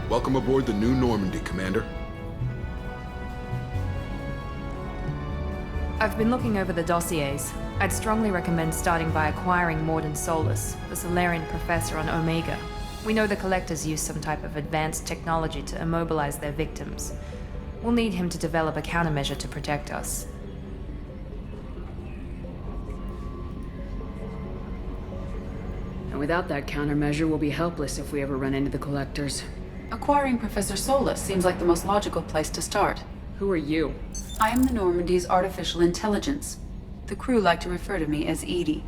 Welcome aboard the New Normandy, Commander. I've been looking over the dossiers. I'd strongly recommend starting by acquiring Mordin Solus, the Solarian professor on Omega. We know the Collectors use some type of advanced technology to immobilize their victims. We'll need him to develop a countermeasure to protect us. And without that countermeasure, we'll be helpless if we ever run into the Collectors. Acquiring Professor Solus seems like the most logical place to start. Who are you? I am the Normandy's artificial intelligence. The crew like to refer to me as EDI.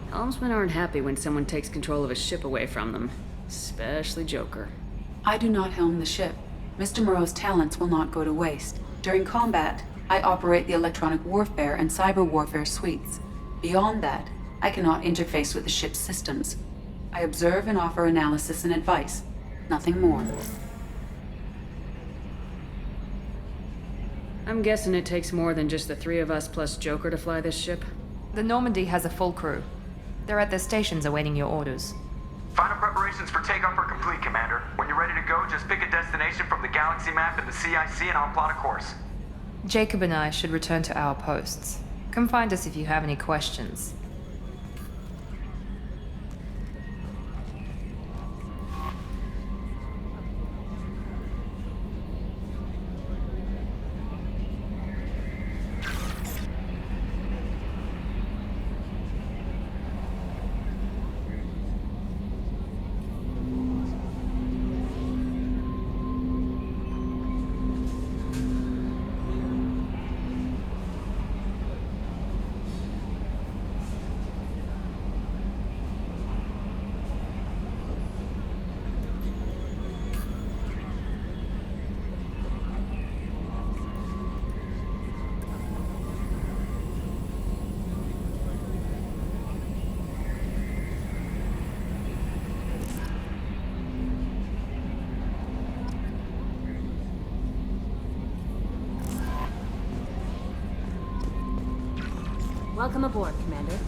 Helmsmen aren't happy when someone takes control of a ship away from them. Especially Joker. I do not helm the ship. Mr. Moreau's talents will not go to waste. During combat, I operate the electronic warfare and cyber warfare suites. Beyond that, I cannot interface with the ship's systems. I observe and offer analysis and advice. Nothing more. I'm guessing it takes more than just the three of us plus Joker to fly this ship? The Normandy has a full crew. They're at their stations awaiting your orders. Final preparations for takeoff are complete, Commander. When you're ready to go, just pick a destination from the galaxy map in the CIC and I'll plot a course. Jacob and I should return to our posts. Come find us if you have any questions. Welcome aboard, Commander.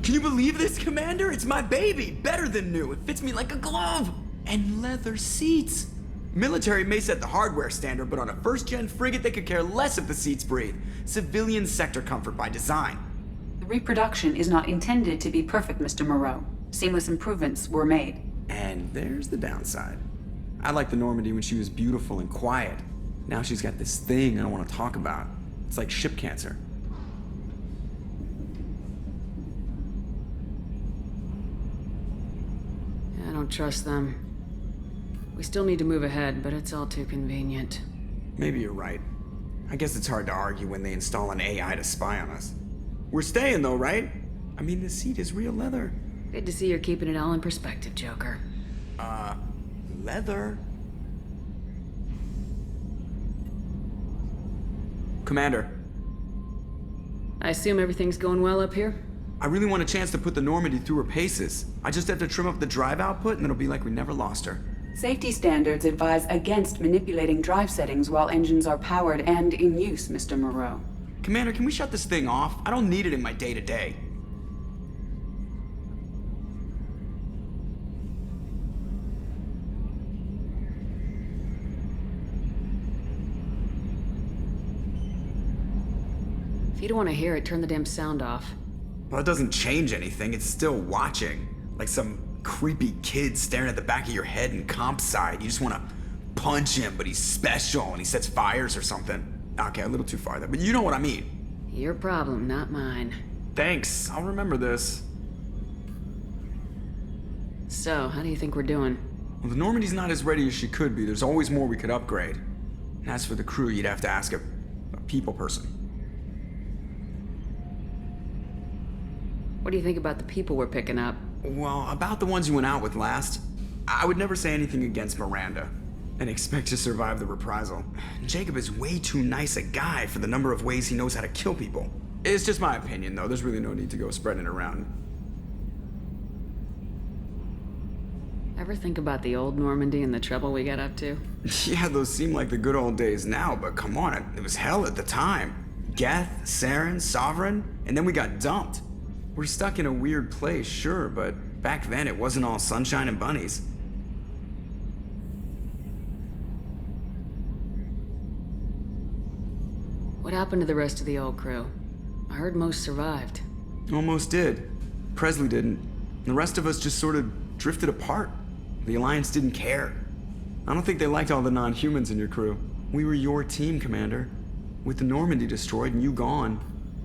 Can you believe this, Commander? It's my baby! Better than new. It fits me like a glove! And leather seats! Military may set the hardware standard, but on a first-gen frigate, they could care less if the seats breathe. Civilian sector comfort by design. The reproduction is not intended to be perfect, Mr. Moreau. Seamless improvements were made. And there's the downside. I liked the Normandy when she was beautiful and quiet. Now she's got this thing I don't want to talk about. It's like ship cancer. I don't trust them. We still need to move ahead, but it's all too convenient. Maybe you're right. I guess it's hard to argue when they install an AI to spy on us. We're staying though, right? I mean, the seat is real leather. Good to see you're keeping it all in perspective, Joker. Leather? Commander, I assume everything's going well up here? I really want a chance to put the Normandy through her paces. I just have to trim up the drive output and it'll be like we never lost her. Safety standards advise against manipulating drive settings while engines are powered and in use, Mr. Moreau. Commander, can we shut this thing off? I don't need it in my day-to-day. If you don't want to hear it, turn the damn sound off. Well, it doesn't change anything. It's still watching. Like some creepy kid staring at the back of your head in comp side. You just want to punch him, but he's special and he sets fires or something. Okay, a little too far there, but you know what I mean. Your problem, not mine. Thanks, I'll remember this. So, how do you think we're doing? Well, the Normandy's not as ready as she could be. There's always more we could upgrade. And as for the crew, you'd have to ask a people person. What do you think about the people we're picking up? Well, about the ones you went out with last, I would never say anything against Miranda and expect to survive the reprisal. Jacob is way too nice a guy for the number of ways he knows how to kill people. It's just my opinion, though. There's really no need to go spreading it around. Ever think about the old Normandy and the trouble we got up to? Yeah, those seem like the good old days now, but come on, it was hell at the time. Geth, Saren, Sovereign, and then we got dumped. We're stuck in a weird place, sure, but back then it wasn't all sunshine and bunnies. What happened to the rest of the old crew? I heard most survived. Almost did. Presley didn't. The rest of us just sort of drifted apart. The Alliance didn't care. I don't think they liked all the non-humans in your crew. We were your team, Commander. With the Normandy destroyed and you gone,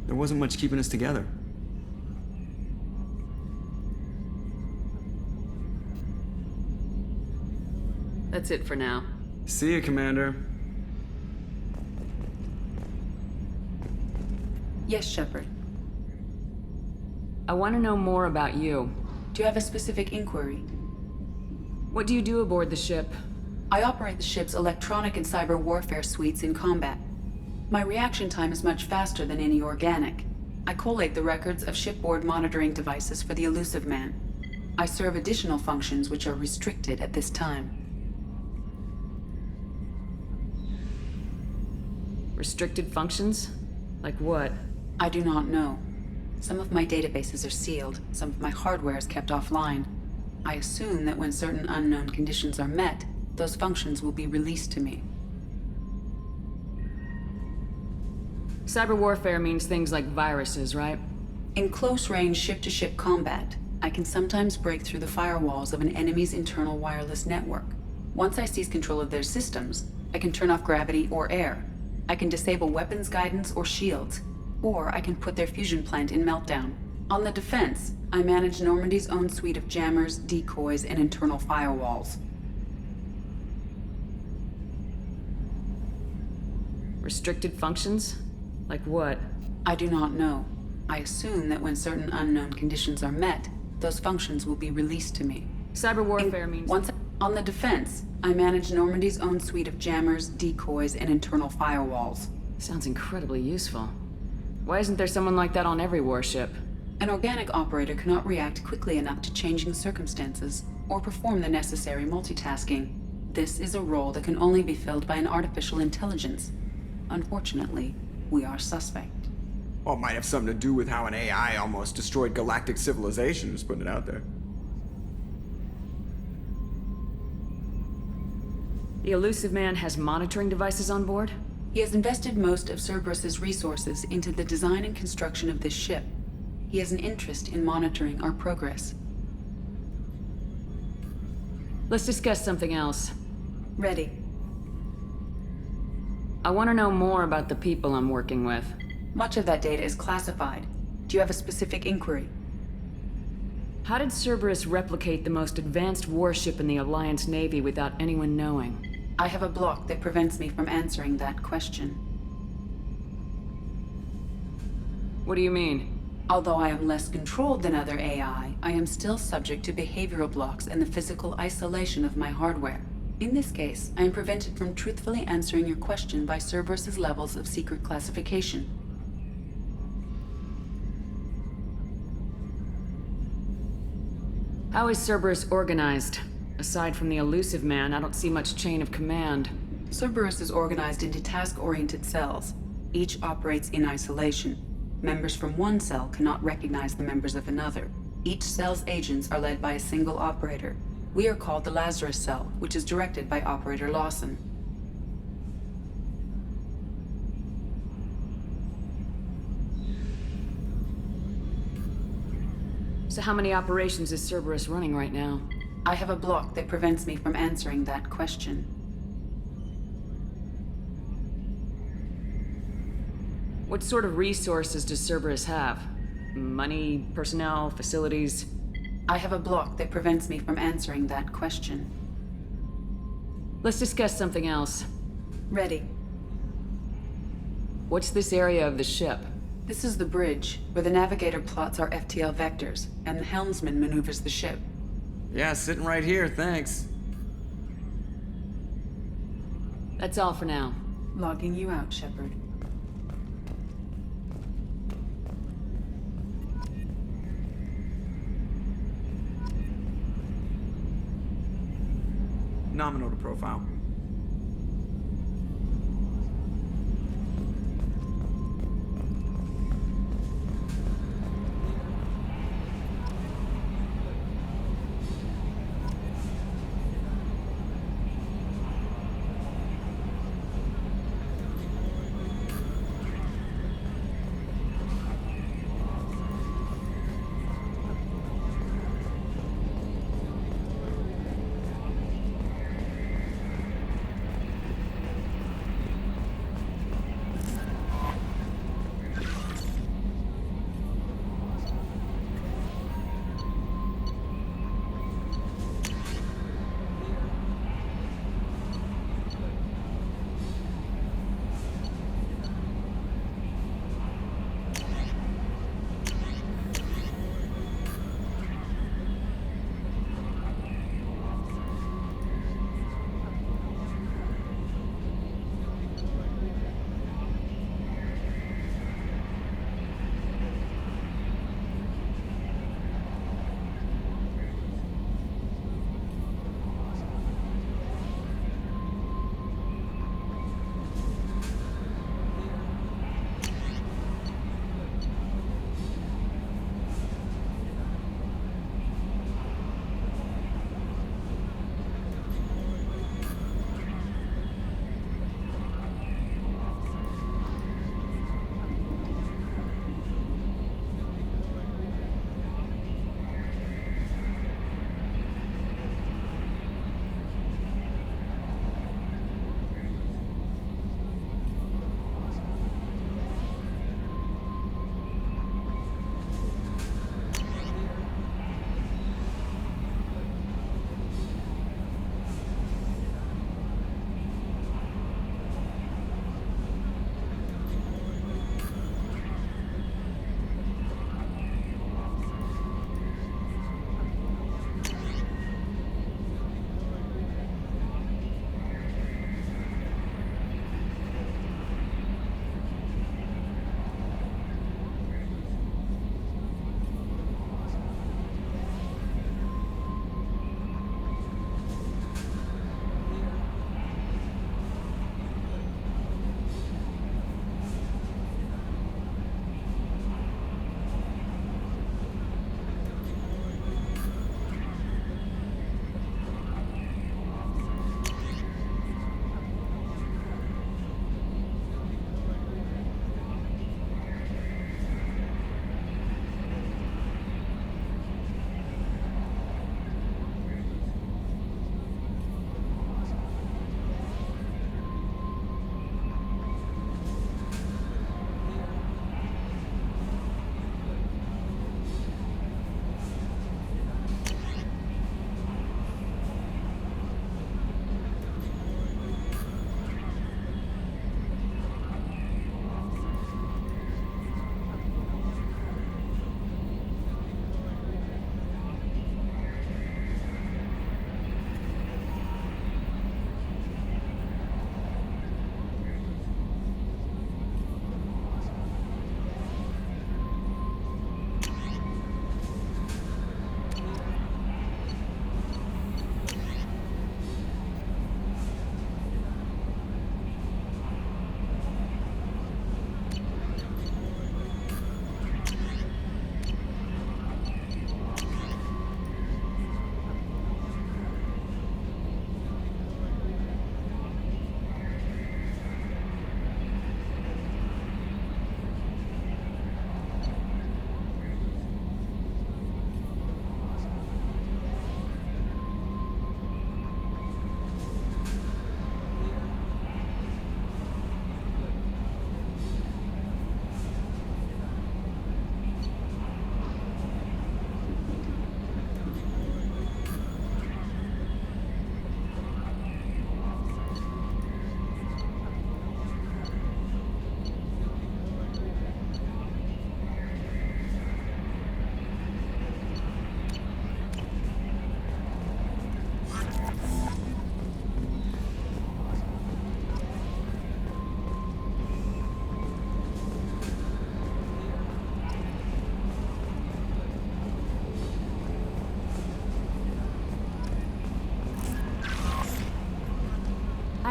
there wasn't much keeping us together. That's it for now. See you, Commander. Yes, Shepard. I want to know more about you. Do you have a specific inquiry? What do you do aboard the ship? I operate the ship's electronic and cyber warfare suites in combat. My reaction time is much faster than any organic. I collate the records of shipboard monitoring devices for the Elusive Man. I serve additional functions which are restricted at this time. Restricted functions? Like what? I do not know. Some of my databases are sealed, some of my hardware is kept offline. I assume that when certain unknown conditions are met, those functions will be released to me. Cyber warfare means things like viruses, right? In close-range ship-to-ship combat, I can sometimes break through the firewalls of an enemy's internal wireless network. Once I seize control of their systems, I can turn off gravity or air. I can disable weapons guidance or shields, or I can put their fusion plant in meltdown. On the defense, I manage Normandy's own suite of jammers, decoys, and internal firewalls. Restricted functions? Like what? I do not know. I assume that when certain unknown conditions are met, those functions will be released to me. Cyber warfare means... Once on the defense, I manage Normandy's own suite of jammers, decoys, and internal firewalls. Sounds incredibly useful. Why isn't there someone like that on every warship? An organic operator cannot react quickly enough to changing circumstances or perform the necessary multitasking. This is a role that can only be filled by an artificial intelligence. Unfortunately, we are suspect. Well, it might have something to do with how an AI almost destroyed galactic civilization, just putting it out there. The Elusive Man has monitoring devices on board? He has invested most of Cerberus's resources into the design and construction of this ship. He has an interest in monitoring our progress. Let's discuss something else. Ready. I want to know more about the people I'm working with. Much of that data is classified. Do you have a specific inquiry? How did Cerberus replicate the most advanced warship in the Alliance Navy without anyone knowing? I have a block that prevents me from answering that question. What do you mean? Although I am less controlled than other AI, I am still subject to behavioral blocks and the physical isolation of my hardware. In this case, I am prevented from truthfully answering your question by Cerberus's levels of secret classification. How is Cerberus organized? Aside from the Elusive Man, I don't see much chain of command. Cerberus is organized into task-oriented cells. Each operates in isolation. Members from one cell cannot recognize the members of another. Each cell's agents are led by a single operator. We are called the Lazarus Cell, which is directed by Operator Lawson. So how many operations is Cerberus running right now? I have a block that prevents me from answering that question. What sort of resources does Cerberus have? Money, personnel, facilities? I have a block that prevents me from answering that question. Let's discuss something else. Ready. What's this area of the ship? This is the bridge, where the navigator plots our FTL vectors, and the helmsman maneuvers the ship. Yeah, sitting right here, thanks. That's all for now. Logging you out, Shepard. Nominal to profile.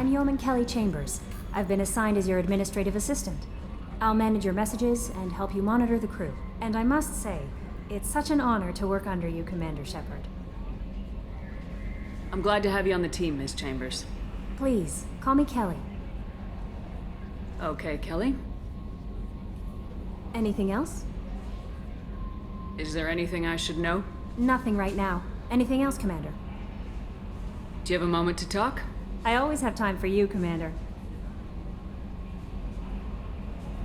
I'm Yeoman Kelly Chambers. I've been assigned as your administrative assistant. I'll manage your messages and help you monitor the crew. And I must say, it's such an honor to work under you, Commander Shepard. I'm glad to have you on the team, Miss Chambers. Please, call me Kelly. Okay, Kelly. Anything else? Is there anything I should know? Nothing right now. Anything else, Commander? Do you have a moment to talk? I always have time for you, Commander.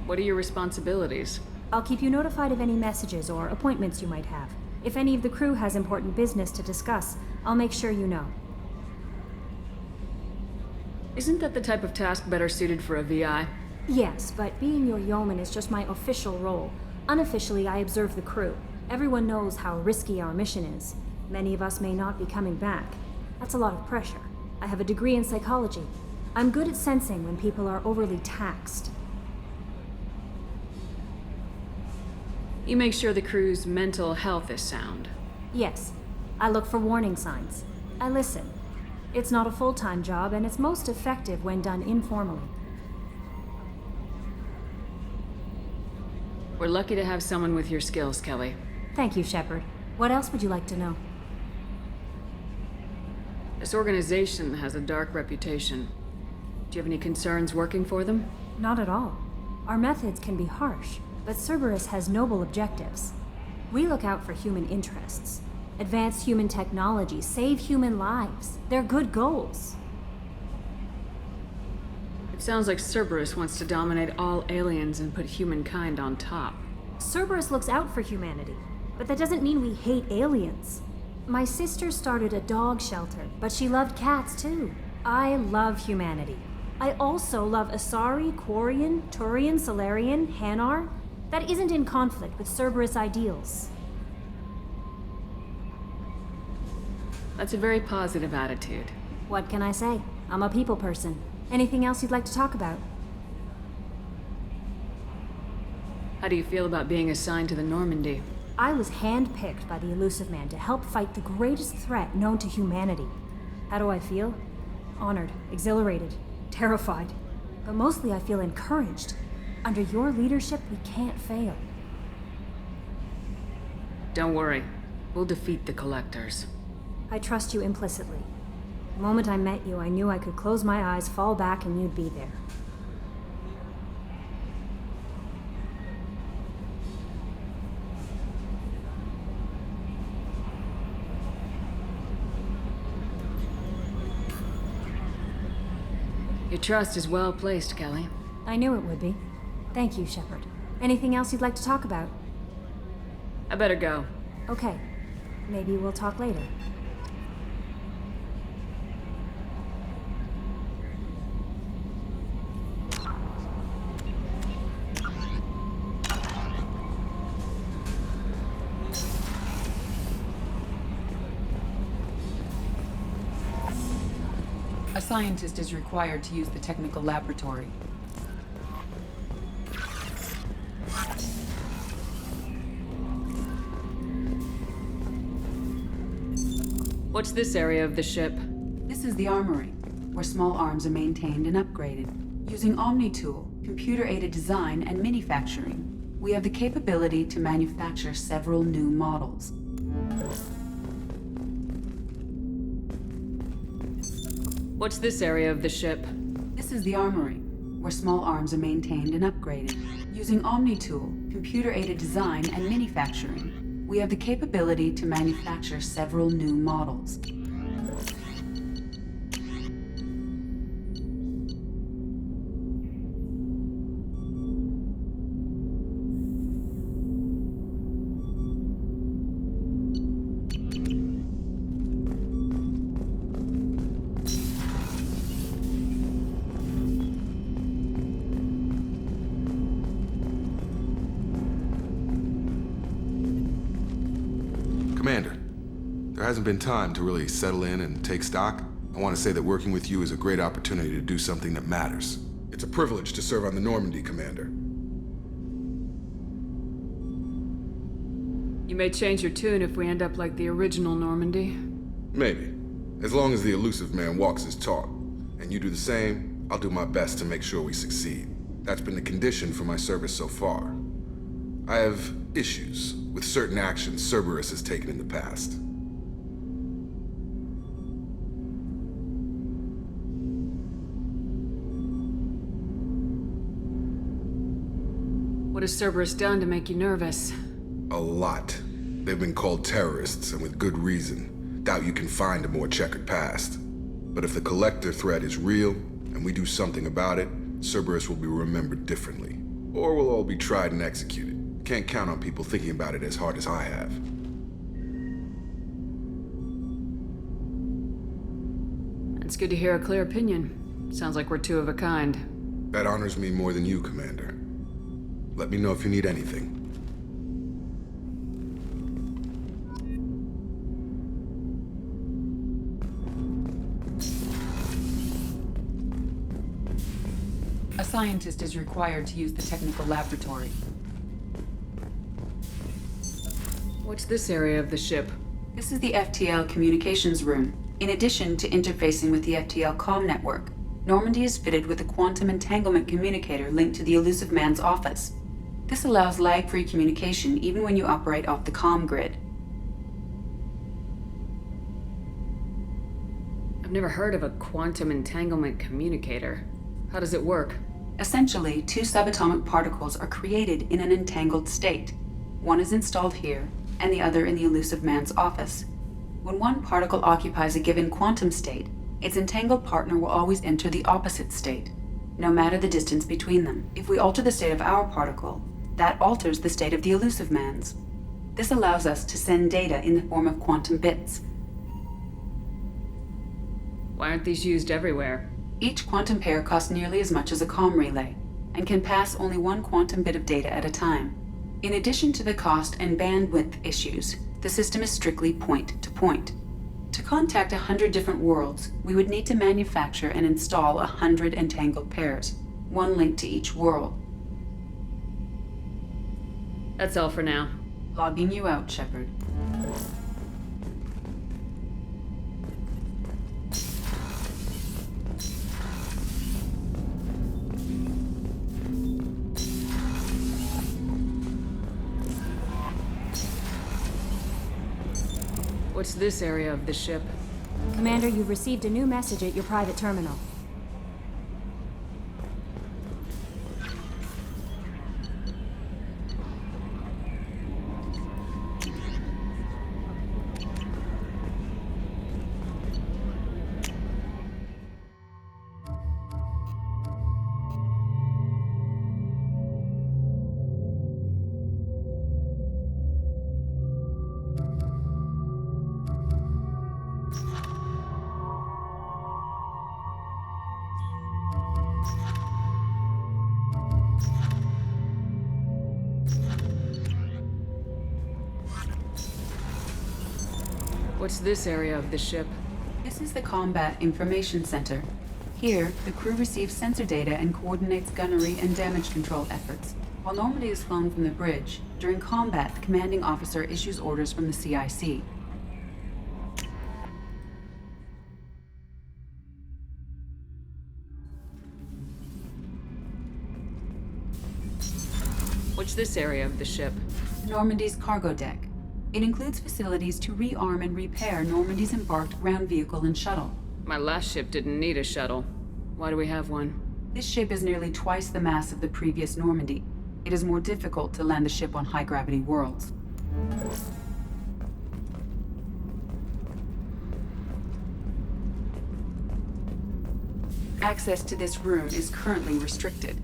What are your responsibilities? I'll keep you notified of any messages or appointments you might have. If any of the crew has important business to discuss, I'll make sure you know. Isn't that the type of task better suited for a VI? Yes, but being your yeoman is just my official role. Unofficially, I observe the crew. Everyone knows how risky our mission is. Many of us may not be coming back. That's a lot of pressure. I have a degree in psychology. I'm good at sensing when people are overly taxed. You make sure the crew's mental health is sound. Yes, I look for warning signs. I listen. It's not a full-time job, and it's most effective when done informally. We're lucky to have someone with your skills, Kelly. Thank you, Shepard. What else would you like to know? This organization has a dark reputation. Do you have any concerns working for them? Not at all. Our methods can be harsh, but Cerberus has noble objectives. We look out for human interests. Advance human technology, save human lives. They're good goals. It sounds like Cerberus wants to dominate all aliens and put humankind on top. Cerberus looks out for humanity, but that doesn't mean we hate aliens. My sister started a dog shelter, but she loved cats too. I love humanity. I also love Asari, Quarian, Turian, Solarian, Hanar. That isn't in conflict with Cerberus ideals. That's a very positive attitude. What can I say? I'm a people person. Anything else you'd like to talk about? How do you feel about being assigned to the Normandy? I was handpicked by the Elusive Man to help fight the greatest threat known to humanity. How do I feel? Honored, exhilarated, terrified. But mostly I feel encouraged. Under your leadership, we can't fail. Don't worry. We'll defeat the Collectors. I trust you implicitly. The moment I met you, I knew I could close my eyes, fall back, and you'd be there. Your trust is well placed, Kelly. I knew it would be. Thank you, Shepard. Anything else you'd like to talk about? I better go. Okay. Maybe we'll talk later. A scientist is required to use the technical laboratory. What's this area of the ship? This is the armory, where small arms are maintained and upgraded. Using OmniTool, computer-aided design, and manufacturing, we have the capability to manufacture several new models. What's this area of the ship? This is the armory, where small arms are maintained and upgraded. Using OmniTool, computer-aided design, and manufacturing, we have the capability to manufacture several new models. Commander, there hasn't been time to really settle in and take stock. I want to say that working with you is a great opportunity to do something that matters. It's a privilege to serve on the Normandy, Commander. You may change your tune if we end up like the original Normandy. Maybe. As long as the Elusive Man walks his talk. and you do the same, I'll do my best to make sure we succeed. That's been the condition for my service so far. I have issues with certain actions Cerberus has taken in the past. What has Cerberus done to make you nervous? A lot. They've been called terrorists, and with good reason. Doubt you can find a more checkered past. But if the Collector threat is real, and we do something about it, Cerberus will be remembered differently. Or we'll all be tried and executed. Can't count on people thinking about it as hard as I have. It's good to hear a clear opinion. Sounds like we're two of a kind. That honors me more than you, Commander. Let me know if you need anything. A scientist is required to use the technical laboratory. What's this area of the ship? This is the FTL communications room. In addition to interfacing with the FTL comm network, Normandy is fitted with a quantum entanglement communicator linked to the Illusive Man's office. This allows lag-free communication even when you operate off the comm grid. I've never heard of a quantum entanglement communicator. How does it work? Essentially, two subatomic particles are created in an entangled state. One is installed here, and the other in the Illusive Man's office. When one particle occupies a given quantum state, its entangled partner will always enter the opposite state, no matter the distance between them. If we alter the state of our particle, that alters the state of the Illusive Man's. This allows us to send data in the form of quantum bits. Why aren't these used everywhere? Each quantum pair costs nearly as much as a comm relay, and can pass only one quantum bit of data at a time. In addition to the cost and bandwidth issues, the system is strictly point-to-point. To contact 100 different worlds, we would need to manufacture and install 100 entangled pairs, one linked to each world. That's all for now. Logging you out, Shepard. What's this area of the ship? Commander, you've received a new message at your private terminal. What's this area of the ship? This is the Combat Information Center. Here, the crew receives sensor data and coordinates gunnery and damage control efforts. While Normandy is flown from the bridge, during combat, the commanding officer issues orders from the CIC. What's this area of the ship? Normandy's cargo deck. It includes facilities to rearm and repair Normandy's embarked ground vehicle and shuttle. My last ship didn't need a shuttle. Why do we have one? This ship is nearly twice the mass of the previous Normandy. It is more difficult to land the ship on high-gravity worlds. Access to this room is currently restricted.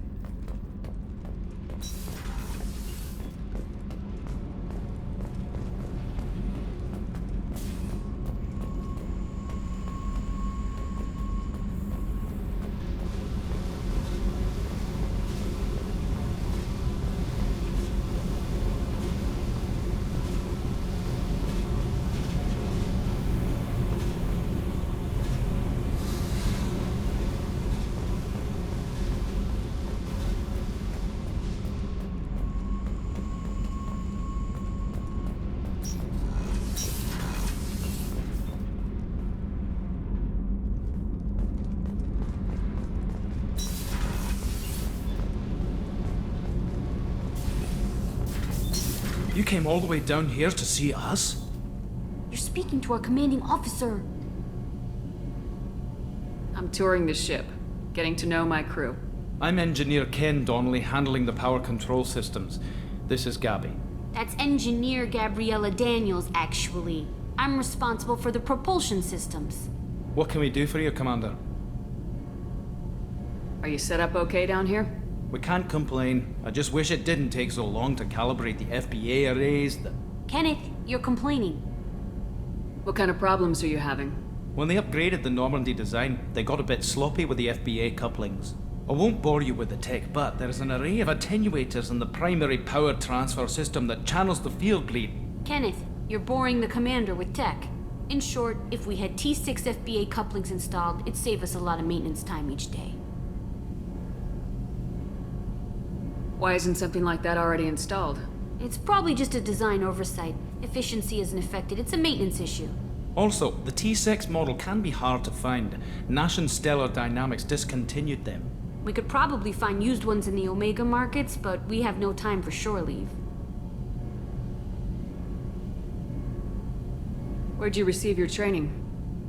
You came all the way down here to see us? You're speaking to our commanding officer. I'm touring the ship, getting to know my crew. I'm Engineer Ken Donnelly, handling the power control systems. This is Gabby. That's Engineer Gabriella Daniels, actually. I'm responsible for the propulsion systems. What can we do for you, Commander? Are you set up okay down here? We can't complain. I just wish it didn't take so long to calibrate the FBA arrays. Kenneth, you're complaining. What kind of problems are you having? When they upgraded the Normandy design, they got a bit sloppy with the FBA couplings. I won't bore you with the tech, but there is an array of attenuators in the primary power transfer system that channels the field bleed. Kenneth, you're boring the commander with tech. In short, if we had T6 FBA couplings installed, it'd save us a lot of maintenance time each day. Why isn't something like that already installed? It's probably just a design oversight. Efficiency isn't affected, it's a maintenance issue. Also, the T6 model can be hard to find. Nash and Stellar Dynamics discontinued them. We could probably find used ones in the Omega markets, but we have no time for shore leave. Where'd you receive your training?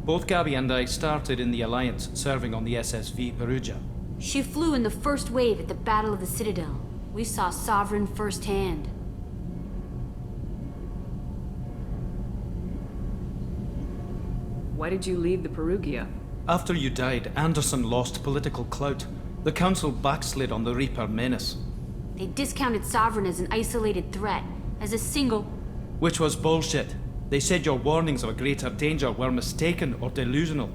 Both Gabby and I started in the Alliance, serving on the SSV Perugia. She flew in the first wave at the Battle of the Citadel. We saw Sovereign firsthand. Why did you leave the Perugia? After you died, Anderson lost political clout. The Council backslid on the Reaper menace. They discounted Sovereign as an isolated threat, as a single... Which was bullshit. They said your warnings of a greater danger were mistaken or delusional.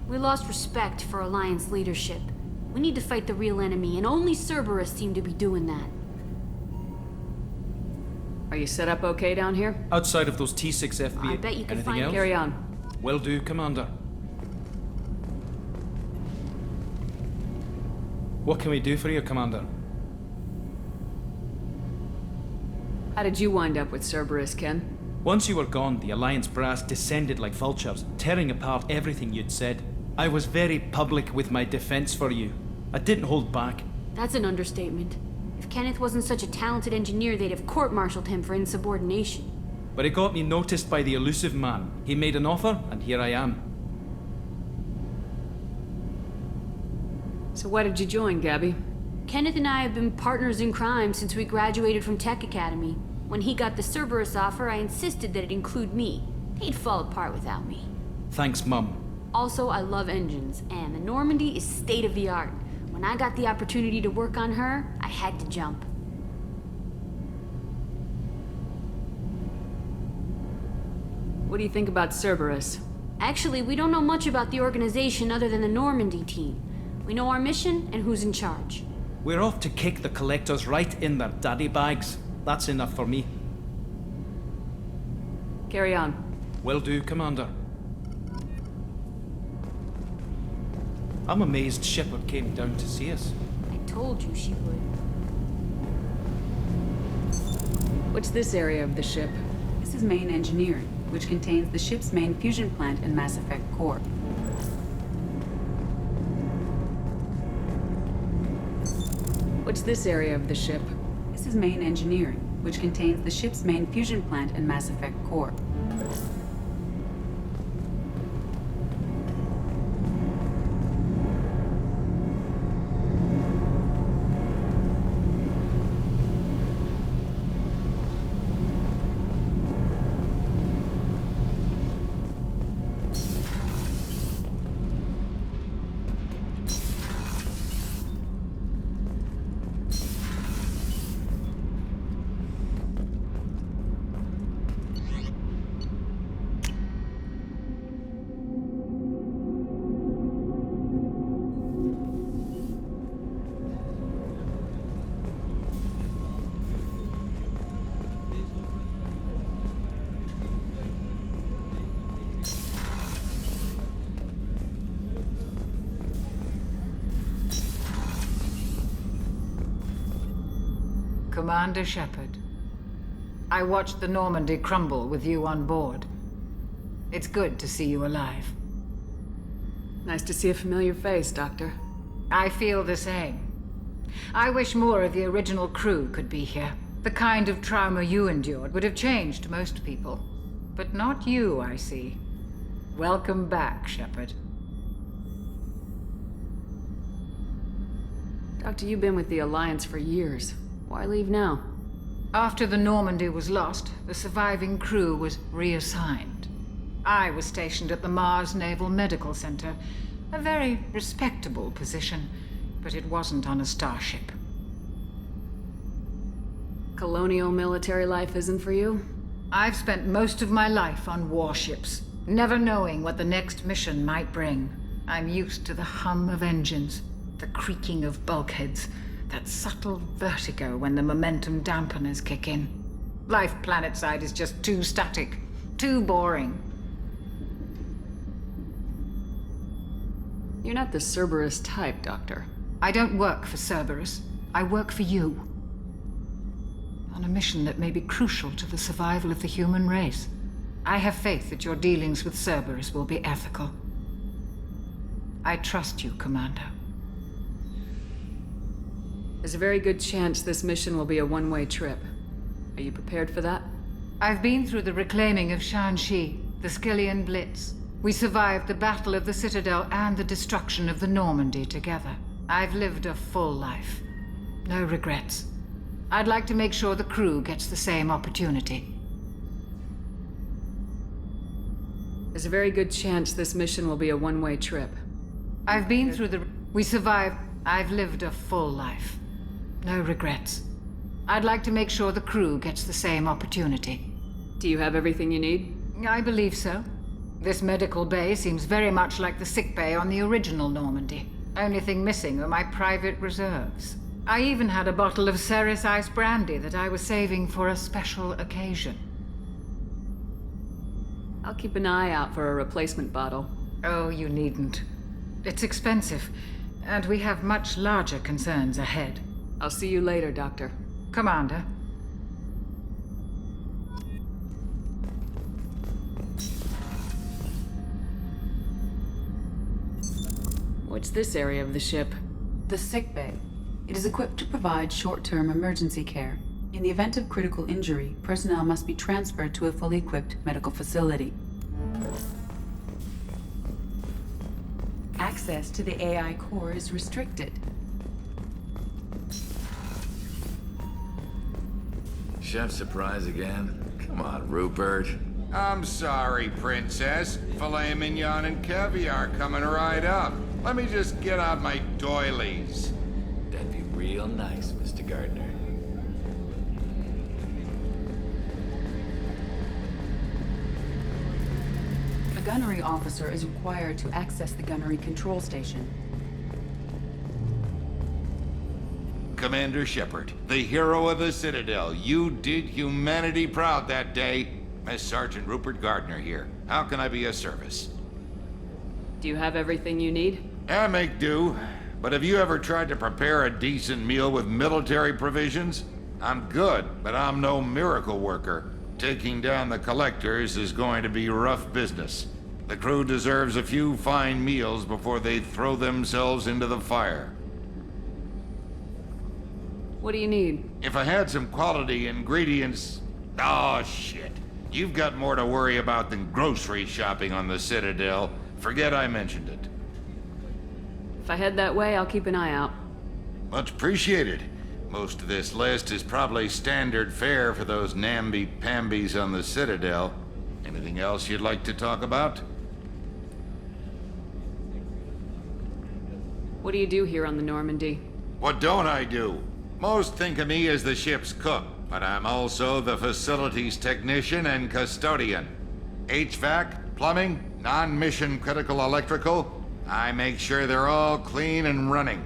We lost respect for Alliance leadership. We need to fight the real enemy, and only Cerberus seemed to be doing that. Are you set up okay down here? Outside of those T6 FB, I bet you can anything find- else? Carry on. Will do, Commander. What can we do for you, Commander? How did you wind up with Cerberus, Ken? Once you were gone, the Alliance brass descended like vultures, tearing apart everything you'd said. I was very public with my defense for you. I didn't hold back. That's an understatement. If Kenneth wasn't such a talented engineer, they'd have court-martialed him for insubordination. But it got me noticed by the elusive man. He made an offer, and here I am. So why did you join, Gabby? Kenneth and I have been partners in crime since we graduated from Tech Academy. When he got the Cerberus offer, I insisted that it include me. He'd fall apart without me. Thanks, Mum. Also, I love engines, and the Normandy is state-of-the-art. When I got the opportunity to work on her, I had to jump. What do you think about Cerberus? Actually, we don't know much about the organization other than the Normandy team. We know our mission and who's in charge. We're off to kick the Collectors right in their daddy bags. That's enough for me. Carry on. Will do, Commander. I'm amazed Shepard came down to see us. I told you she would. What's this area of the ship? This is main engineering, which contains the ship's main fusion plant and Mass Effect core. What's this area of the ship? This is main engineering, which contains the ship's main fusion plant and Mass Effect core. Commander Shepard, I watched the Normandy crumble with you on board. It's good to see you alive. Nice to see a familiar face, Doctor. I feel the same. I wish more of the original crew could be here. The kind of trauma you endured would have changed most people. But not you, I see. Welcome back, Shepard. Doctor, you've been with the Alliance for years. Why leave now? After the Normandy was lost, the surviving crew was reassigned. I was stationed at the Mars Naval Medical Center, a very respectable position, but it wasn't on a starship. Colonial military life isn't for you? I've spent most of my life on warships, never knowing what the next mission might bring. I'm used to the hum of engines, the creaking of bulkheads, that subtle vertigo when the momentum dampeners kick in. Life planetside is just too static, too boring. You're not the Cerberus type, Doctor. I don't work for Cerberus. I work for you. On a mission that may be crucial to the survival of the human race. I have faith that your dealings with Cerberus will be ethical. I trust you, Commander. There's a very good chance this mission will be a one-way trip. Are you prepared for that? I've been through the reclaiming of Shanxi, the Skyllian Blitz. We survived the Battle of the Citadel and the destruction of the Normandy together. I've lived a full life. No regrets. I'd like to make sure the crew gets the same opportunity. There's a very good chance this mission will be a one-way trip. I've been through the... We survived... I've lived a full life. No regrets. I'd like to make sure the crew gets the same opportunity. Do you have everything you need? I believe so. This medical bay seems very much like the sick bay on the original Normandy. Only thing missing are my private reserves. I even had a bottle of Ceres Ice brandy that I was saving for a special occasion. I'll keep an eye out for a replacement bottle. Oh, you needn't. It's expensive, and we have much larger concerns ahead. I'll see you later, Doctor. Commander. What's this area of the ship? The sick bay. It is equipped to provide short-term emergency care. In the event of critical injury, personnel must be transferred to a fully equipped medical facility. Access to the AI core is restricted. Chef surprise again? Come on, Rupert. I'm sorry, Princess. Filet mignon and caviar coming right up. Let me just get out my doilies. That'd be real nice, Mr. Gardner. A gunnery officer is required to access the gunnery control station. Commander Shepard, the hero of the Citadel. You did humanity proud that day. Miss Sergeant Rupert Gardner here. How can I be of service? Do you have everything you need? I make do. But have you ever tried to prepare a decent meal with military provisions? I'm good, but I'm no miracle worker. Taking down the collectors is going to be rough business. The crew deserves a few fine meals before they throw themselves into the fire. What do you need? If I had some quality ingredients... Oh, shit. You've got more to worry about than grocery shopping on the Citadel. Forget I mentioned it. If I head that way, I'll keep an eye out. Much appreciated. Most of this list is probably standard fare for those namby-pambies on the Citadel. Anything else you'd like to talk about? What do you do here on the Normandy? What don't I do? Most think of me as the ship's cook, but I'm also the facilities technician and custodian. HVAC, plumbing, non-mission critical electrical. I make sure they're all clean and running.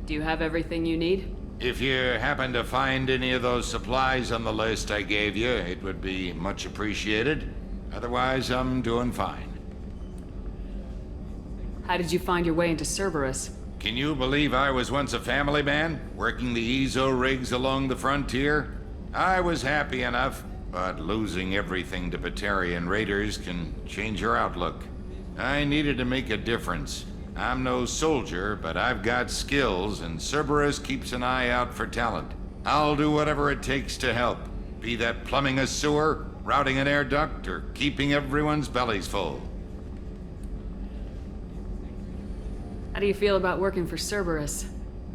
Do you have everything you need? If you happen to find any of those supplies on the list I gave you, it would be much appreciated. Otherwise, I'm doing fine. How did you find your way into Cerberus? Can you believe I was once a family man, working the EZO rigs along the frontier? I was happy enough, but losing everything to Batarian raiders can change your outlook. I needed to make a difference. I'm no soldier, but I've got skills, and Cerberus keeps an eye out for talent. I'll do whatever it takes to help. Be that plumbing a sewer, routing an air duct, or keeping everyone's bellies full. How do you feel about working for Cerberus?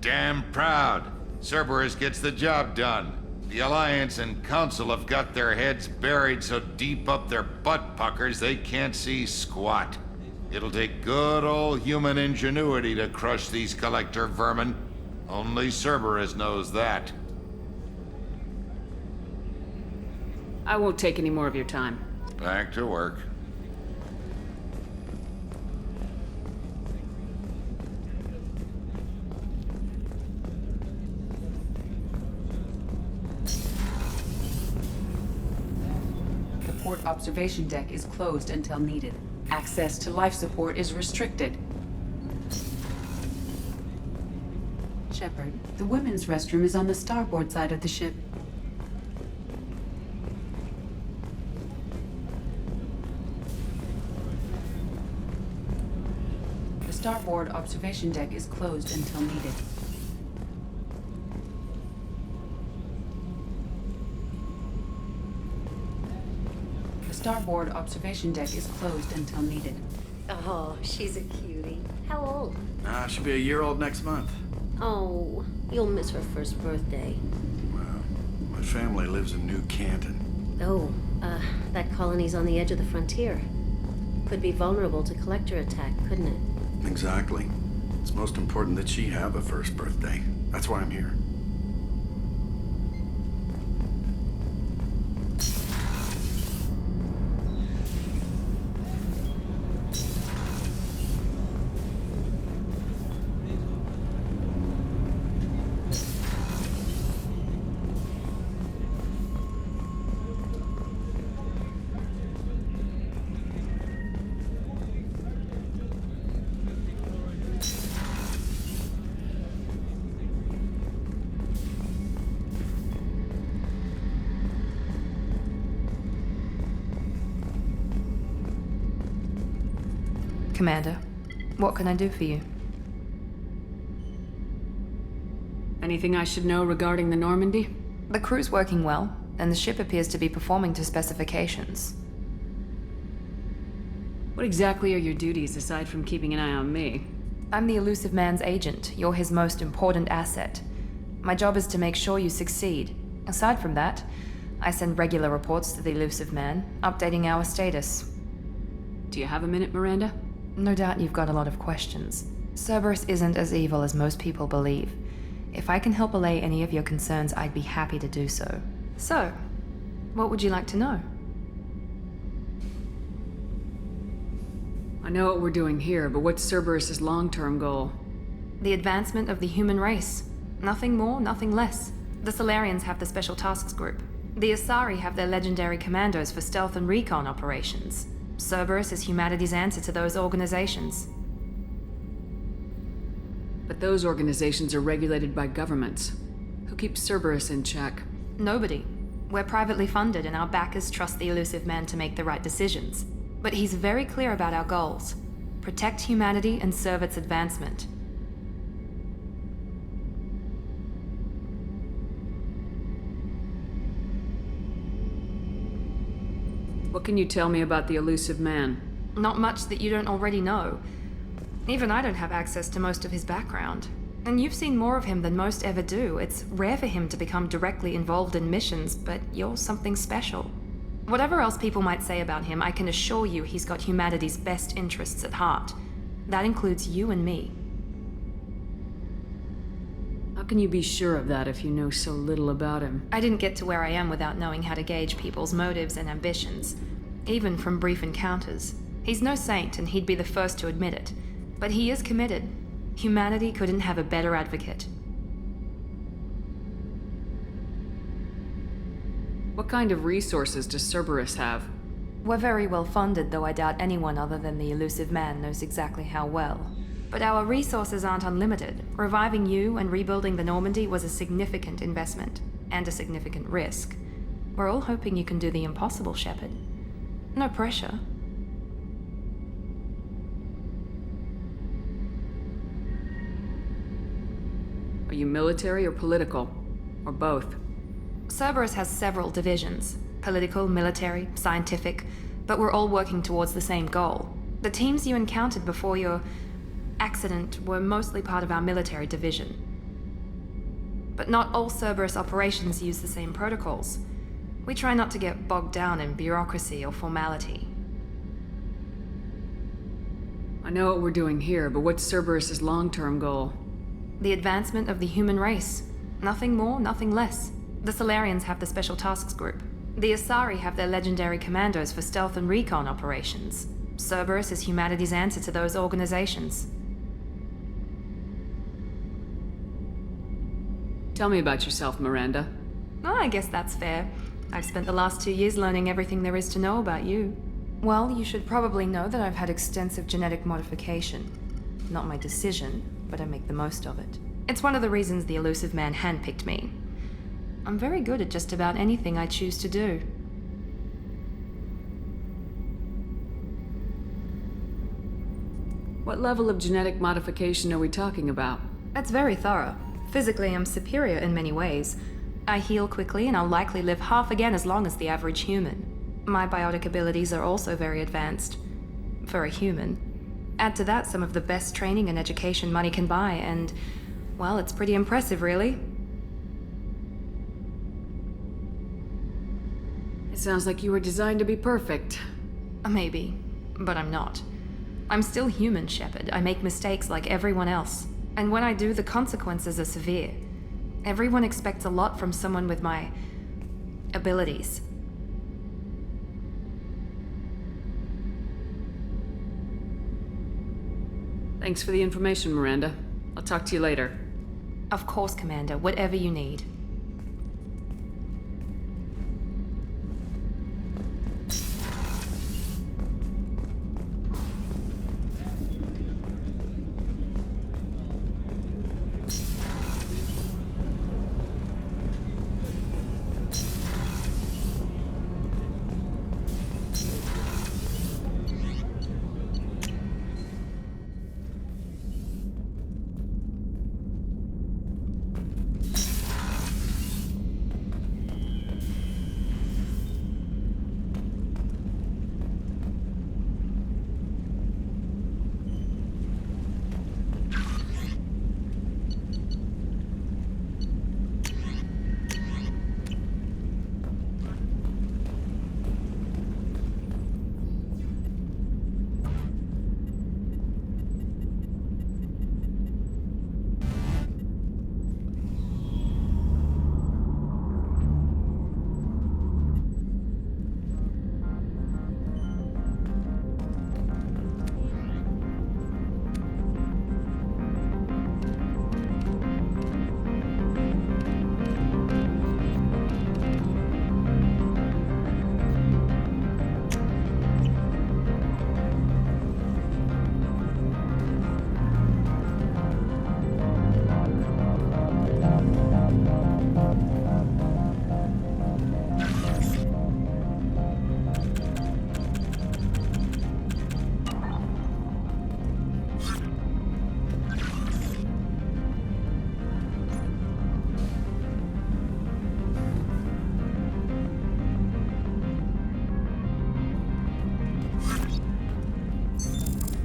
Damn proud. Cerberus gets the job done. The Alliance and Council have got their heads buried so deep up their butt puckers they can't see squat. It'll take good old human ingenuity to crush these collector vermin. Only Cerberus knows that. I won't take any more of your time. Back to work. The port observation deck is closed until needed. Access to life support is restricted. Shepard, the women's restroom is on the starboard side of the ship. The starboard observation deck is closed until needed. The starboard observation deck is closed until needed. Oh, she's a cutie. How old? She'll be a year old next month. Oh, you'll miss her first birthday. Well, my family lives in New Canton. Oh, that colony's on the edge of the frontier. Could be vulnerable to collector attack, couldn't it? Exactly. It's most important that she have a first birthday. That's why I'm here. Commander, what can I do for you? Anything I should know regarding the Normandy? The crew's working well, and the ship appears to be performing to specifications. What exactly are your duties aside from keeping an eye on me? I'm the Elusive Man's agent. You're his most important asset. My job is to make sure you succeed. Aside from that, I send regular reports to the Elusive Man, updating our status. Do you have a minute, Miranda? No doubt you've got a lot of questions. Cerberus isn't as evil as most people believe. If I can help allay any of your concerns, I'd be happy to do so. So, what would you like to know? I know what we're doing here, but what's Cerberus's long-term goal? The advancement of the human race. Nothing more, nothing less. The Solarians have the Special Tasks Group. The Asari have their legendary commandos for stealth and recon operations. Cerberus is humanity's answer to those organizations. But those organizations are regulated by governments. Who keeps Cerberus in check? Nobody. We're privately funded and our backers trust the Elusive Man to make the right decisions. But he's very clear about our goals. Protect humanity and serve its advancement. What can you tell me about the Elusive Man? Not much that you don't already know. Even I don't have access to most of his background. And you've seen more of him than most ever do. It's rare for him to become directly involved in missions, but you're something special. Whatever else people might say about him, I can assure you he's got humanity's best interests at heart. That includes you and me. How can you be sure of that if you know so little about him? I didn't get to where I am without knowing how to gauge people's motives and ambitions, even from brief encounters. He's no saint, and he'd be the first to admit it. But he is committed. Humanity couldn't have a better advocate. What kind of resources does Cerberus have? We're very well funded, though I doubt anyone other than the Elusive Man knows exactly how well. But our resources aren't unlimited. Reviving you and rebuilding the Normandy was a significant investment, and a significant risk. We're all hoping you can do the impossible, Shepard. No pressure. Are you military or political? Or both? Cerberus has several divisions: political, military, scientific, but we're all working towards the same goal. The teams you encountered before your accident were mostly part of our military division. But not all Cerberus operations use the same protocols. We try not to get bogged down in bureaucracy or formality. I know what we're doing here, but what's Cerberus's long-term goal? The advancement of the human race. Nothing more, nothing less. The Solarians have the Special Tasks Group. The Asari have their legendary commandos for stealth and recon operations. Cerberus is humanity's answer to those organizations. Tell me about yourself, Miranda. Oh, I guess that's fair. I've spent the last 2 years learning everything there is to know about you. Well, you should probably know that I've had extensive genetic modification. Not my decision, but I make the most of it. It's one of the reasons the Elusive Man handpicked me. I'm very good at just about anything I choose to do. What level of genetic modification are we talking about? That's very thorough. Physically, I'm superior in many ways. I heal quickly, and I'll likely live half again as long as the average human. My biotic abilities are also very advanced. For a human. Add to that some of the best training and education money can buy, and, well, it's pretty impressive, really. It sounds like you were designed to be perfect. Maybe, but I'm not. I'm still human, Shepard. I make mistakes like everyone else. And when I do, the consequences are severe. Everyone expects a lot from someone with my abilities. Thanks for the information, Miranda. I'll talk to you later. Of course, Commander. Whatever you need.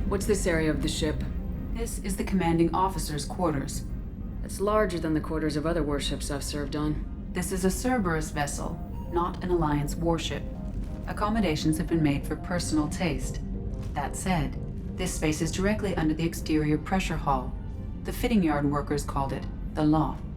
What's this area of the ship? This is the commanding officer's quarters. It's larger than the quarters of other warships I've served on. This is a Cerberus vessel, not an Alliance warship. Accommodations have been made for personal taste. That said, this space is directly under the exterior pressure hull. The fitting yard workers called it the loft.